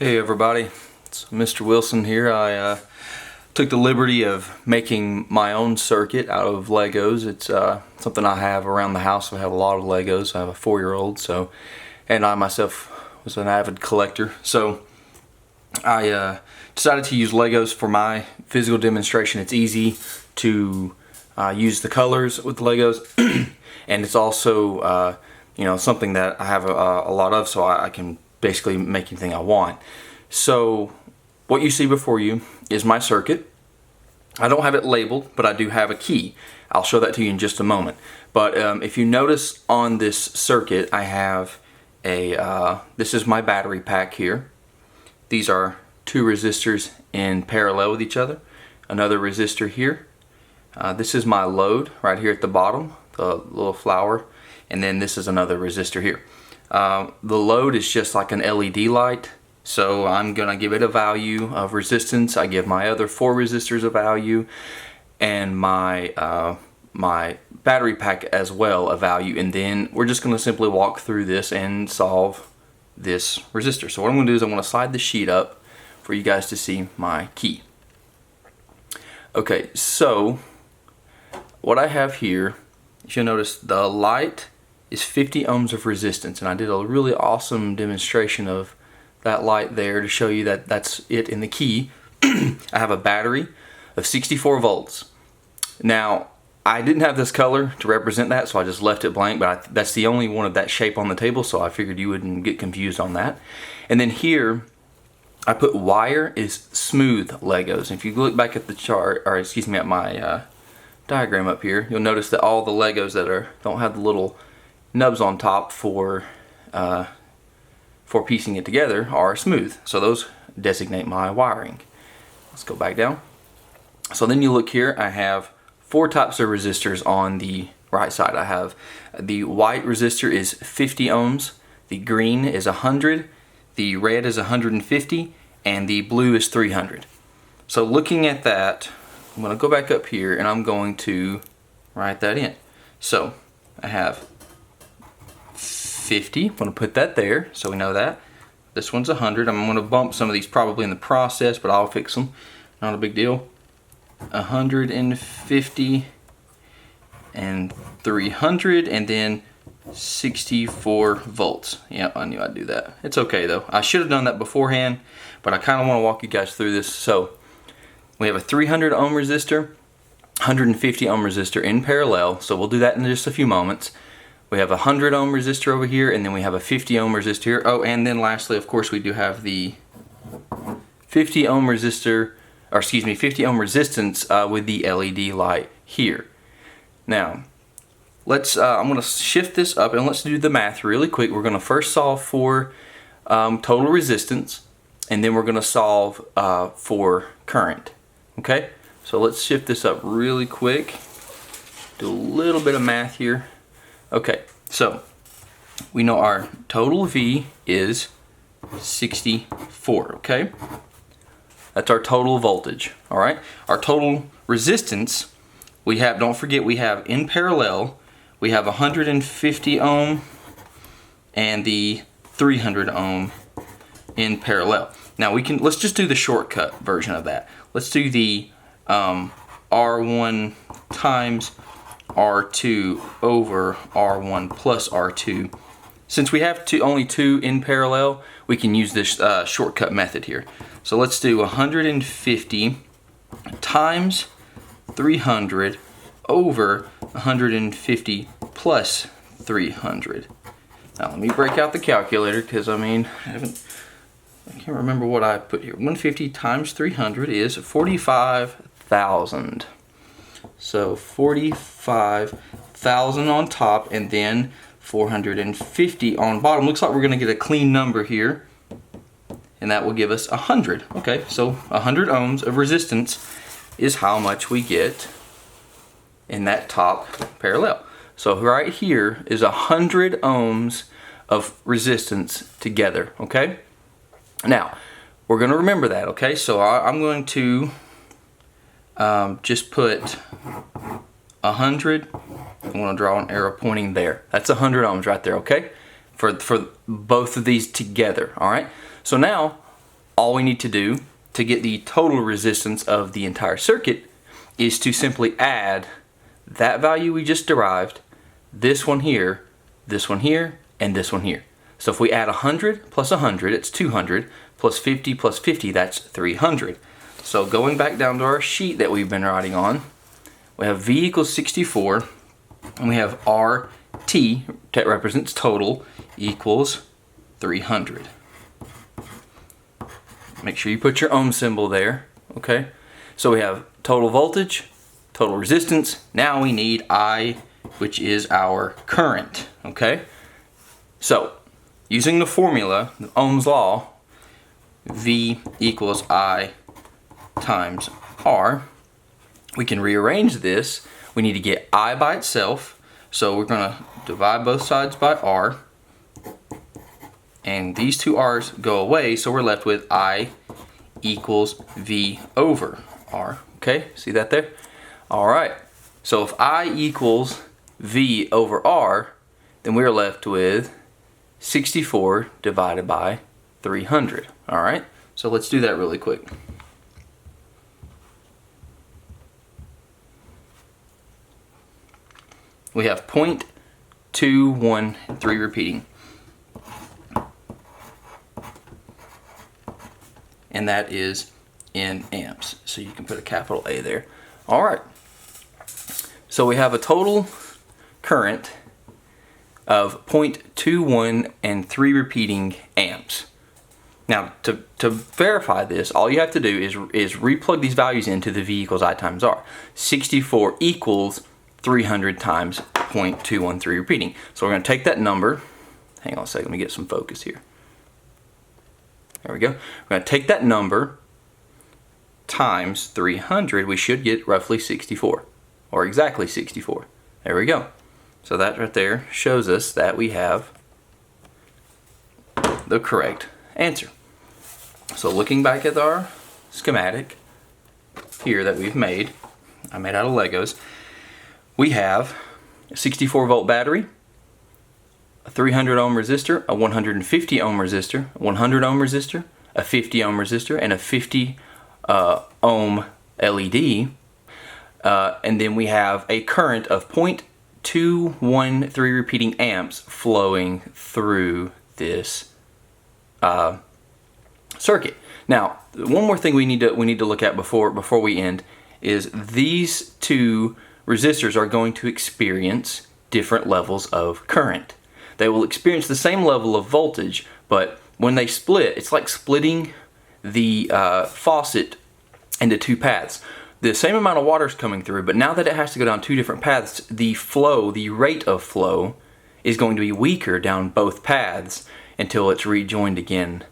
Hey everybody, it's Mr. Wilson here. I took the liberty of making my own circuit out of Legos. It's something I have around the house. I have a lot of Legos. I have a 4-year-old, and I myself was an avid collector. So I decided to use Legos for my physical demonstration. It's easy to use the colors with the Legos, and it's also something that I have a lot of, so I can basically make anything I want. So what you see before you is my circuit. I don't have it labeled, but I do have a key. I'll show that to you in just a moment. But if you notice on this circuit, I have this is my battery pack here. These are two resistors in parallel with each other. Another resistor here. This is my load right here at the bottom, the little flower. And then this is another resistor here. The load is just like an LED light, so I'm gonna give it a value of resistance. I give my other 4 resistors a value, and my my battery pack as well a value, and then we're just gonna simply walk through this and solve this resistor. So what I'm gonna do is I'm gonna slide the sheet up for you guys to see my key. Okay, so what I have here, you'll notice the light is 50 ohms of resistance, and I did a really awesome demonstration of that light there to show you that that's it in the key. I have a battery of 64 volts. Now, I didn't have this color to represent that, so I just left it blank, but that's the only one of that shape on the table, so I figured you wouldn't get confused on that. And then here, I put wire is smooth Legos. If you look back at the chart, or excuse me, at my diagram up here, you'll notice that all the Legos that don't have the little nubs on top for piecing it together are smooth. So those designate my wiring. Let's go back down. So then you look here, I have 4 types of resistors on the right side. I have the white resistor is 50 ohms, the green is 100, the red is 150, and the blue is 300. So looking at that, I'm going to go back up here and I'm going to write that in. So I have 50, I'm going to put that there so we know that. This one's 100. I'm going to bump some of these probably in the process, but I'll fix them. Not a big deal. 150 and 300, and then 64 volts. Yeah, I knew I'd do that. It's okay though. I should have done that beforehand, but I kind of want to walk you guys through this. So we have a 300 ohm resistor, 150 ohm resistor in parallel. So we'll do that in just a few moments. We have a 100 ohm resistor over here, and then we have a 50 ohm resistor here. Oh, and then lastly, of course, we do have the 50 ohm resistor, or excuse me, 50 ohm resistance with the LED light here. Now, I'm going to shift this up and let's do the math really quick. We're going to first solve for total resistance, and then we're going to solve for current. Okay, so let's shift this up really quick. Do a little bit of math here. Okay, so we know our total V is 64, okay? That's our total voltage, all right? Our total resistance, we have, don't forget, we have in parallel, we have 150 ohm and the 300 ohm in parallel. Now let's just do the shortcut version of that. Let's do the R1 times R2 over R1 plus R2. Since we have only 2 in parallel, we can use this shortcut method here. So let's do 150 times 300 over 150 plus 300. Now let me break out the calculator, because I can't remember what I put here. 150 times 300 is 45,000. So 45,000 on top, and then 450 on bottom. Looks like we're going to get a clean number here, and that will give us 100. Okay, so 100 ohms of resistance is how much we get in that top parallel. So right here is 100 ohms of resistance together. Okay, now we're going to remember that. Okay, so I'm going to just put 100. I'm going to draw an arrow pointing there. That's 100 ohms right there, okay? For both of these together, all right? So now all we need to do to get the total resistance of the entire circuit is to simply add that value we just derived, this one here, and this one here. So if we add 100 plus 100, it's 200, plus 50 plus 50, that's 300. So going back down to our sheet that we've been writing on, we have V equals 64, and we have RT, that represents total, equals 300. Make sure you put your ohm symbol there, okay? So we have total voltage, total resistance. Now we need I, which is our current, okay? So, using the formula, Ohm's law, V equals I times R, we can rearrange this. We need to get I by itself, so we're going to divide both sides by R, and these two R's go away, so we're left with I equals V over R. Okay, see that there? Alright, so if I equals V over R, then we're left with 64 divided by 300. Alright, so let's do that really quick. We have 0.213 repeating. And that is in amps. So you can put a capital A there. Alright. So we have a total current of 0.21 and 3 repeating amps. Now to verify this, all you have to do is replug these values into the V equals I times R. 64 equals 300 times 0.213 repeating. So we're going to take that number. Hang on a second, let me get some focus here. There we go. We're going to take that number times 300. We should get roughly 64, or exactly 64. There we go. So that right there shows us that we have the correct answer. So looking back at our schematic here that we've made, I made out of Legos, we have a 64 volt battery, a 300 ohm resistor, a 150 ohm resistor, a 100 ohm resistor, a 50 ohm resistor, and a 50 ohm LED. And then we have a current of 0.213 repeating amps flowing through this circuit. Now, one more thing we need to look at before we end is these two resistors are going to experience different levels of current. They will experience the same level of voltage, but when they split, it's like splitting the faucet into two paths. The same amount of water is coming through, but now that it has to go down two different paths, the rate of flow is going to be weaker down both paths until it's rejoined again.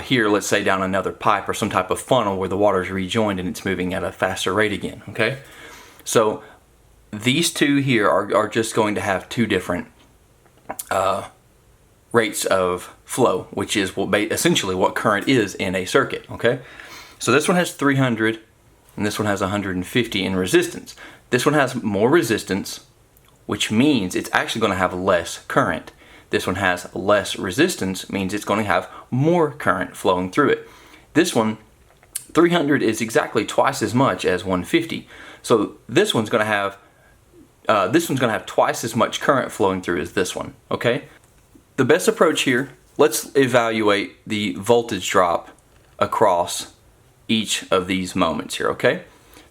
Here, let's say down another pipe or some type of funnel where the water is rejoined and it's moving at a faster rate again, okay? So these two here are just going to have two different rates of flow, which is essentially what current is in a circuit, okay? So this one has 300 and this one has 150 in resistance. This one has more resistance, which means it's actually going to have less current. This one has less resistance, means it's going to have more current flowing through it. This one, 300 is exactly twice as much as 150. So this one's going to have twice as much current flowing through as this one, okay? The best approach here, let's evaluate the voltage drop across each of these moments here, okay?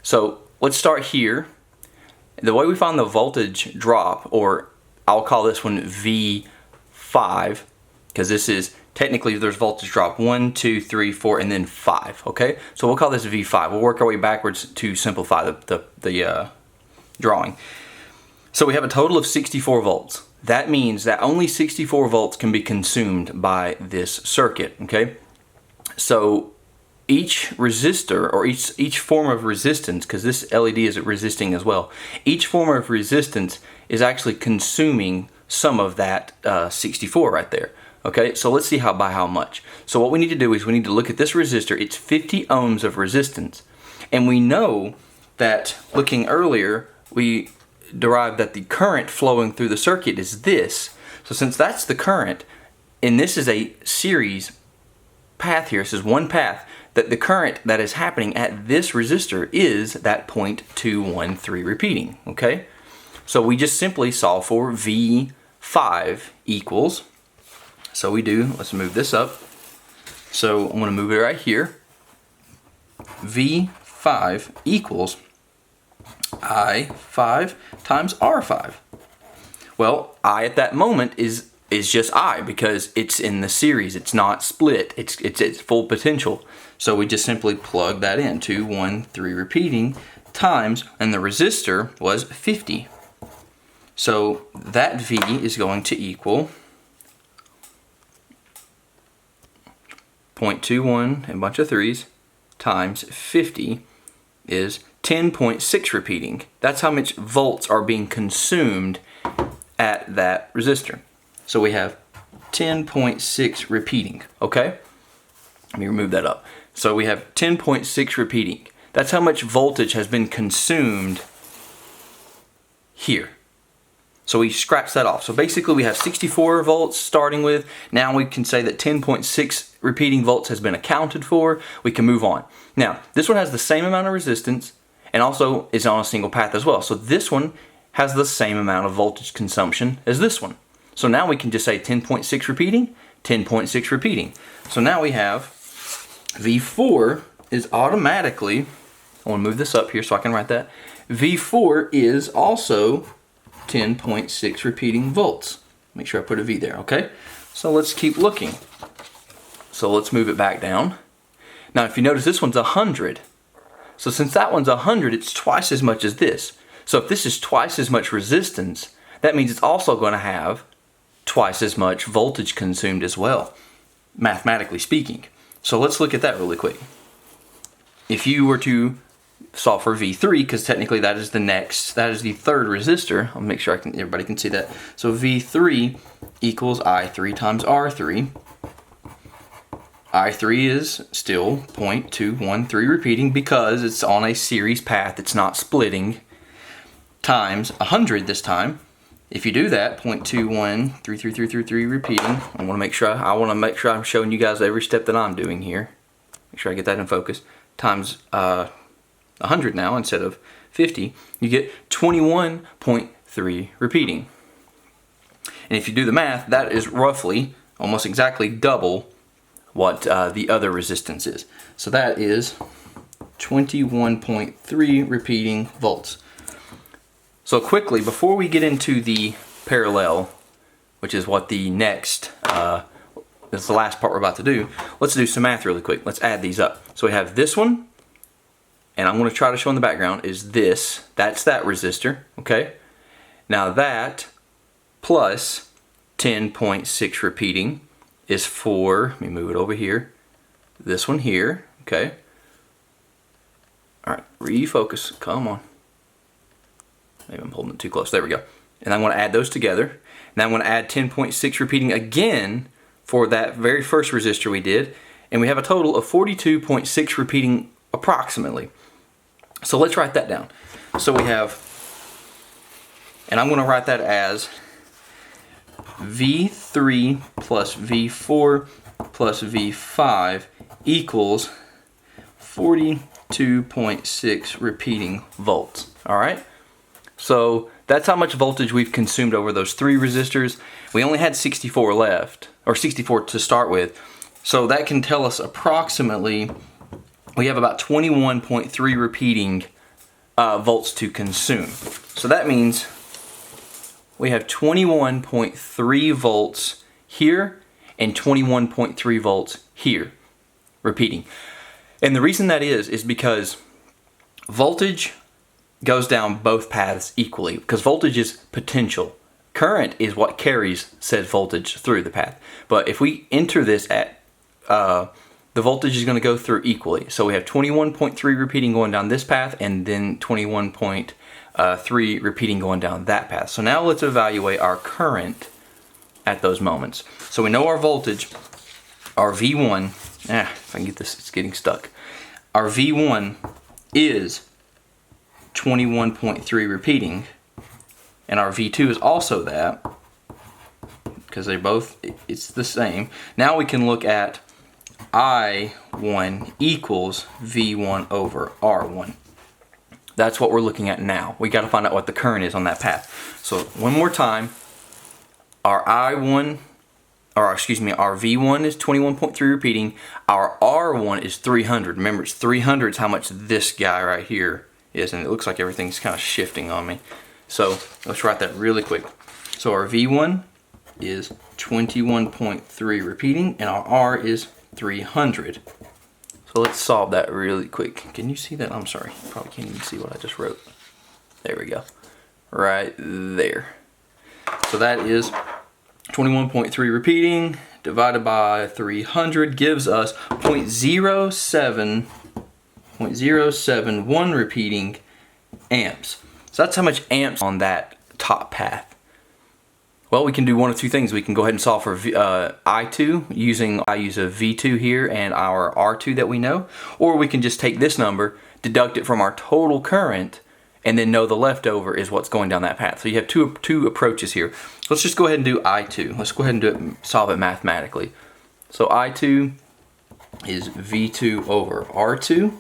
So let's start here. The way we find the voltage drop, or I'll call this one V5, because this is technically there's voltage drop 1, 2, 3, 4, and then 5, okay? So we'll call this V5. We'll work our way backwards to simplify the drawing. So we have a total of 64 volts. That means that only 64 volts can be consumed by this circuit, okay? So each resistor, or each form of resistance, because this LED is resisting as well, each form of resistance is actually consuming some of that 64 right there. Okay, so let's see by how much. So what we need to do is we need to look at this resistor. It's 50 ohms of resistance. And we know that, looking earlier, we derived that the current flowing through the circuit is this. So since that's the current, and this is a series path here, this is one path, that the current that is happening at this resistor is that 0.213 repeating, okay? So we just simply solve for V5 equals, so we do, let's move this up. So I'm gonna move it right here. V5 equals I5 times R5. Well, I at that moment is just I because it's in the series. It's not split. It's its full potential. So we just simply plug that in. 2, 1, 3 repeating times, and the resistor was 50. So that V is going to equal 0.21 and a bunch of threes times 50 is 10.6 repeating. That's how much volts are being consumed at that resistor. So we have 10.6 repeating, okay? Let me remove that up. So we have 10.6 repeating. That's how much voltage has been consumed here. So we scratch that off. So basically we have 64 volts starting with. Now we can say that 10.6 repeating volts has been accounted for. We can move on. Now, this one has the same amount of resistance and also is on a single path as well. So this one has the same amount of voltage consumption as this one. So now we can just say 10.6 repeating, 10.6 repeating. So now we have V4 is automatically, I want to move this up here so I can write that. V4 is also 10.6 repeating volts. Make sure I put a V there, okay? So let's keep looking. So let's move it back down. Now if you notice this one's 100. So since that one's 100, it's twice as much as this. So if this is twice as much resistance, that means it's also going to have twice as much voltage consumed as well, mathematically speaking. So let's look at that really quick. If you were to solve for V3, because technically that is the third resistor. I'll make sure everybody can see that. So V3 equals I3 times R3. I3 is still 0.213 repeating because it's on a series path, it's not splitting, times 100 this time. If you do that, 0.213333 repeating, I want to make sure I'm showing you guys every step that I'm doing here. Make sure I get that in focus. Times 100 now instead of 50, you get 21.3 repeating. And if you do the math, that is roughly, almost exactly double what the other resistance is. So that is 21.3 repeating volts. So quickly, before we get into the parallel, which is what the next, that's the last part we're about to do, let's do some math really quick. Let's add these up. So we have this one, and I'm going to try to show in the background, is this. That's that resistor, okay? Now that plus 10.6 repeating is for, let me move it over here, this one here, okay? All right, refocus, come on. Maybe I'm holding it too close, there we go. And I'm going to add those together. Now I'm going to add 10.6 repeating again for that very first resistor we did, and we have a total of 42.6 repeating approximately. So let's write that down. So we have, and I'm going to write that as V3 plus V4 plus V5 equals 42.6 repeating volts. All right? So that's how much voltage we've consumed over those three resistors. We only had 64 left, or 64 to start with. So that can tell us approximately we have about 21.3 repeating volts to consume. So that means we have 21.3 volts here and 21.3 volts here repeating. And the reason that is because voltage goes down both paths equally, because voltage is potential. Current is what carries said voltage through the path. But if we enter this at, the voltage is going to go through equally. So we have 21.3 repeating going down this path, and then 21.3 repeating going down that path. So now let's evaluate our current at those moments. So we know our voltage, our V1, if I can get this, it's getting stuck. Our V1 is 21.3 repeating, and our V2 is also that, because they both, it's the same. Now we can look at I1 equals V1 over R1. That's what we're looking at now. We got to find out what the current is on that path. So one more time, our I1, or excuse me, our V1 is 21.3 repeating. Our R1 is 300. Remember, it's 300 is how much this guy right here is, and it looks like everything's kind of shifting on me. So let's write that really quick. So our V1 is 21.3 repeating, and our R is 300. So let's solve that really quick. Can you see that? I'm sorry, you probably can't even see what I just wrote. There we go, right there. So that is 21.3 repeating divided by 300 gives us 0.071 repeating amps. So that's how much amps on that top path. Well, we can do one of two things. We can go ahead and solve for I2 I use a V2 here and our R2 that we know, or we can just take this number, deduct it from our total current, and then know the leftover is what's going down that path. So you have two approaches here. Let's just go ahead and do I2. Let's go ahead and do it, solve it mathematically. So I2 is V2 over R2.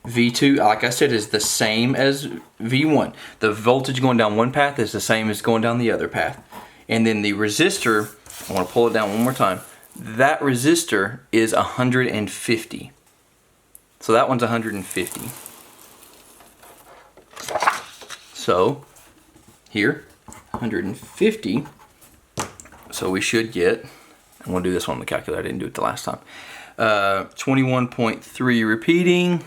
V2, like I said, is the same as V1. The voltage going down one path is the same as going down the other path. And then the resistor, I want to pull it down one more time. That resistor is 150. So that one's 150. So here, 150. So we should get, I'm going to do this one on the calculator, I didn't do it the last time. 21.3 repeating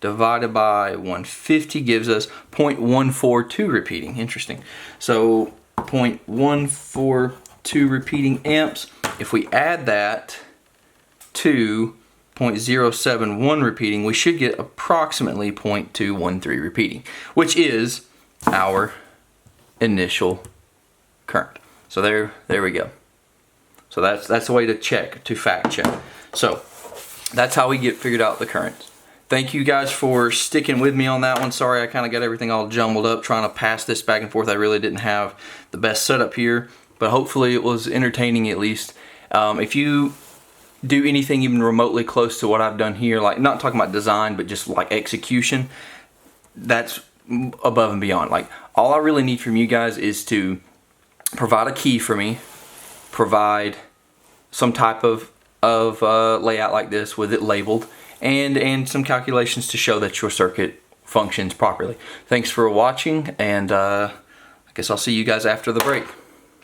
divided by 150 gives us 0.142 repeating. Interesting. So 0.142 repeating amps. If we add that to 0.071 repeating, we should get approximately 0.213 repeating, which is our initial current. So there we go. So that's the way to check, to fact check. So that's how we get figured out the current. Thank you guys for sticking with me on that one. Sorry I kind of got everything all jumbled up trying to pass this back and forth. I really didn't have the best setup here, but hopefully it was entertaining at least. If you do anything even remotely close to what I've done here, like not talking about design, but just like execution, that's above and beyond. Like all I really need from you guys is to provide a key for me, provide some type of layout like this with it labeled, and some calculations to show that your circuit functions properly. Thanks for watching, and I guess I'll see you guys after the break.